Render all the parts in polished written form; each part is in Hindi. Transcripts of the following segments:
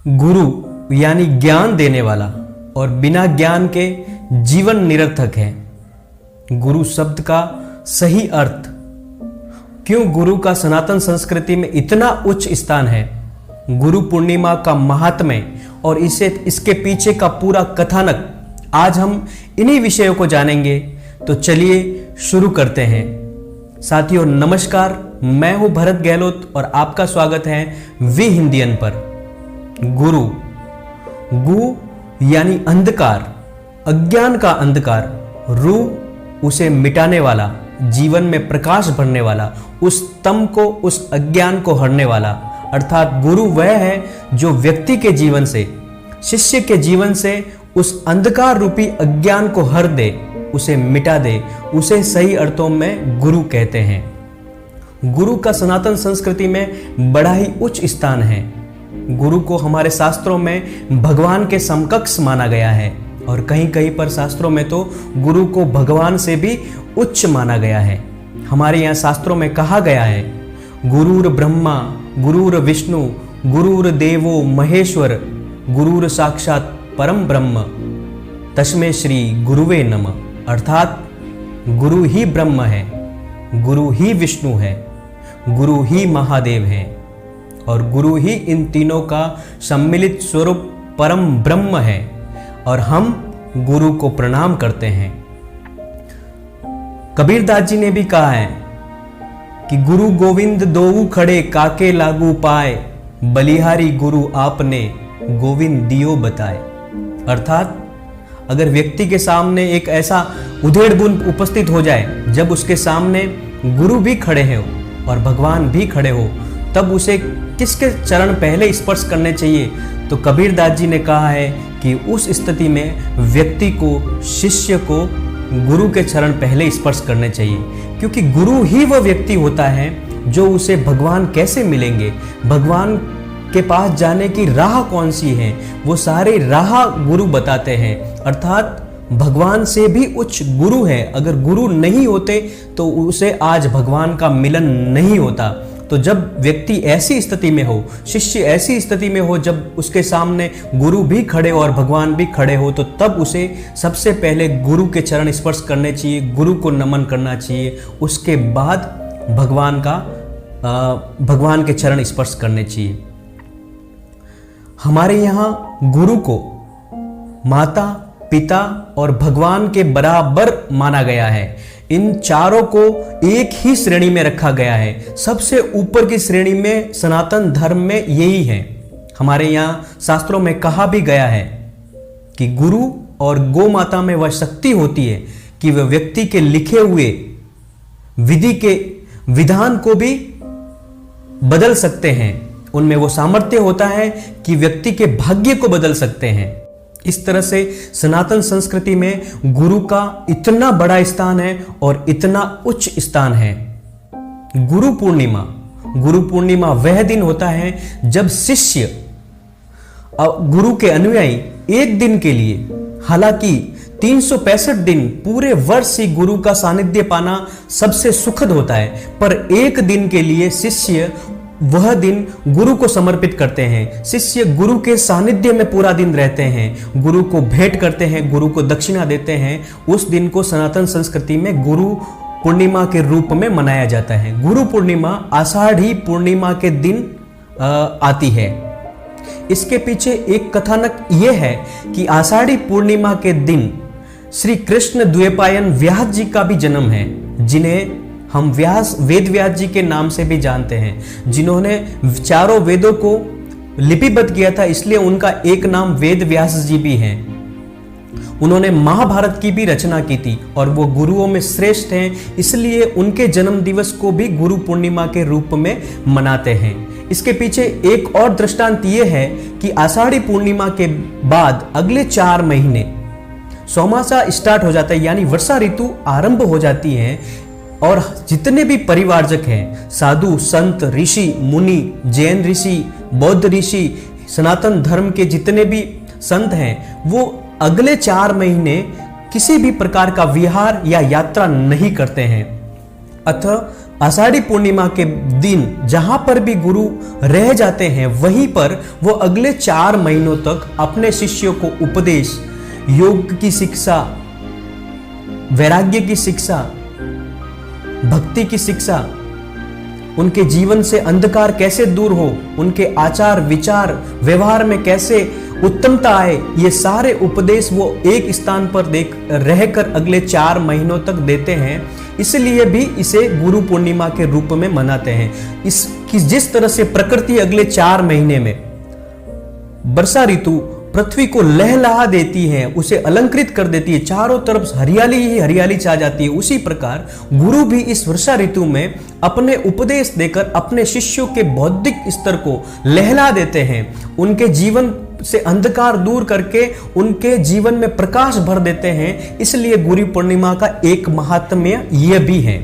गुरु यानी ज्ञान देने वाला और बिना ज्ञान के जीवन निरर्थक है। गुरु शब्द का सही अर्थ, क्यों गुरु का सनातन संस्कृति में इतना उच्च स्थान है, गुरु पूर्णिमा का महात्म्य और इसके पीछे का पूरा कथानक, आज हम इन्हीं विषयों को जानेंगे। तो चलिए शुरू करते हैं। साथियों नमस्कार, मैं हूं भरत गहलोत और आपका स्वागत है वी हिंदियन पर। गुरु, गु यानी अंधकार, अज्ञान का अंधकार, रु उसे मिटाने वाला, जीवन में प्रकाश भरने वाला, उस तम को, उस अज्ञान को हरने वाला। अर्थात गुरु वह है जो व्यक्ति के जीवन से, शिष्य के जीवन से उस अंधकार रूपी अज्ञान को हर दे, उसे मिटा दे, उसे सही अर्थों में गुरु कहते हैं। गुरु का सनातन संस्कृति में बड़ा ही उच्च स्थान है। गुरु को हमारे शास्त्रों में भगवान के समकक्ष माना गया है और कहीं कहीं पर शास्त्रों में तो गुरु को भगवान से भी उच्च माना गया है। हमारे यहाँ शास्त्रों में कहा गया है, गुरुर ब्रह्मा गुरुर विष्णु गुरुर देवो महेश्वर गुरुर साक्षात परम ब्रह्म तस्मै श्री गुरुवे नमः। अर्थात गुरु ही ब्रह्म है, गुरु ही विष्णु है, गुरु ही महादेव है और गुरु ही इन तीनों का सम्मिलित स्वरूप परम ब्रह्म है और हम गुरु को प्रणाम करते हैं। कबीरदास जी ने भी कहा है कि गुरु गोविंद दोऊ खड़े काके लागू पाए, बलिहारी गुरु आपने गोविंद दियो बताए। अर्थात अगर व्यक्ति के सामने एक ऐसा उधेड़ बुन उपस्थित हो जाए, जब उसके सामने गुरु भी खड़े हो और भगवान भी खड़े हो, तब उसे किसके चरण पहले स्पर्श करने चाहिए? तो कबीरदास जी ने कहा है कि उस स्थिति में व्यक्ति को, शिष्य को गुरु के चरण पहले स्पर्श करने चाहिए, क्योंकि गुरु ही वह व्यक्ति होता है जो उसे भगवान कैसे मिलेंगे, भगवान के पास जाने की राह कौन सी है, वो सारे राह गुरु बताते हैं। अर्थात भगवान से भी उच्च गुरु है। अगर गुरु नहीं होते तो उसे आज भगवान का मिलन नहीं होता। तो जब व्यक्ति ऐसी स्थिति में हो, शिष्य ऐसी स्थिति में हो, जब उसके सामने गुरु भी खड़े और भगवान भी खड़े हो, तो तब उसे सबसे पहले गुरु के चरण स्पर्श करने चाहिए, गुरु को नमन करना चाहिए। उसके बाद भगवान के चरण स्पर्श करने चाहिए। हमारे यहाँ गुरु को माता, पिता और भगवान के बराबर माना गया है। इन चारों को एक ही श्रेणी में रखा गया है। सबसे ऊपर की श्रेणी में सनातन धर्म में यही है। हमारे यहाँ शास्त्रों में कहा भी गया है कि गुरु और गौ माता में वह शक्ति होती है कि वह व्यक्ति के लिखे हुए विधि के विधान को भी बदल सकते हैं। उनमें वो सामर्थ्य होता है कि व्यक्ति के भाग्य को बदल सकते हैं। इस तरह से सनातन संस्कृति में गुरु का इतना बड़ा स्थान है और इतना उच्च स्थान है। गुरु पूर्णिमा वह दिन होता है जब शिष्य गुरु के अनुयायी एक दिन के लिए, हालांकि 365 दिन पूरे वर्ष ही गुरु का सानिध्य पाना सबसे सुखद होता है, पर एक दिन के लिए शिष्य वह दिन गुरु को समर्पित करते हैं। शिष्य गुरु के सानिध्य में पूरा दिन रहते हैं, गुरु को भेंट करते हैं, गुरु को दक्षिणा देते हैं। उस दिन को सनातन संस्कृति में गुरु पूर्णिमा के रूप में मनाया जाता है। गुरु पूर्णिमा आषाढ़ी पूर्णिमा के दिन आती है। इसके पीछे एक कथानक यह है कि आषाढ़ी पूर्णिमा के दिन श्री कृष्ण द्वैपायन व्यास जी का भी जन्म है, जिन्हें हम वेद व्यास जी के नाम से भी जानते हैं, जिन्होंने चारों वेदों को लिपिबद्ध किया था, इसलिए उनका एक नाम वेद व्यास जी भी है। उन्होंने महाभारत की भी रचना की थी और वो गुरुओं में श्रेष्ठ हैं, इसलिए उनके जन्म दिवस को भी गुरु पूर्णिमा के रूप में मनाते हैं। इसके पीछे एक और दृष्टांत ये है कि आषाढ़ी पूर्णिमा के बाद अगले 4 महीने चौमासा स्टार्ट हो जाता है, यानी वर्षा ऋतु आरंभ हो जाती है और जितने भी परिवारजक हैं, साधु संत ऋषि मुनि, जैन ऋषि, बौद्ध ऋषि, सनातन धर्म के जितने भी संत हैं, वो अगले 4 महीने किसी भी प्रकार का विहार या यात्रा नहीं करते हैं। अतः आषाढ़ी पूर्णिमा के दिन जहां पर भी गुरु रह जाते हैं वहीं पर वो अगले 4 महीनों तक अपने शिष्यों को उपदेश, योग की शिक्षा, वैराग्य की शिक्षा, भक्ति की शिक्षा, उनके जीवन से अंधकार कैसे दूर हो, उनके आचार विचार व्यवहार में कैसे उत्तमता आए, ये सारे उपदेश वो एक स्थान पर रहकर अगले 4 महीनों तक देते हैं। इसलिए भी इसे गुरु पूर्णिमा के रूप में मनाते हैं। जिस तरह से प्रकृति अगले 4 महीने में वर्षा ऋतु पृथ्वी को लहलहा देती है, उसे अलंकृत कर देती है, चारों तरफ हरियाली ही हरियाली छा जाती है, उसी प्रकार गुरु भी इस वर्षा ऋतु में अपने उपदेश देकर अपने शिष्यों के बौद्धिक स्तर को लहला देते हैं, उनके जीवन से अंधकार दूर करके उनके जीवन में प्रकाश भर देते हैं। इसलिए गुरु पूर्णिमा का एक महात्म्य यह भी है।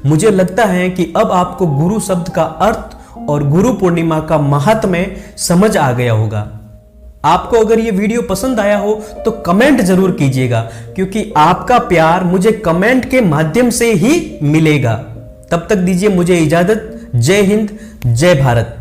मुझे लगता है कि अब आपको गुरु शब्द का अर्थ और गुरु पूर्णिमा का महात्म्य समझ आ गया होगा। आपको अगर ये वीडियो पसंद आया हो तो कमेंट जरूर कीजिएगा, क्योंकि आपका प्यार मुझे कमेंट के माध्यम से ही मिलेगा। तब तक दीजिए मुझे इजाजत। जय हिंद, जय भारत।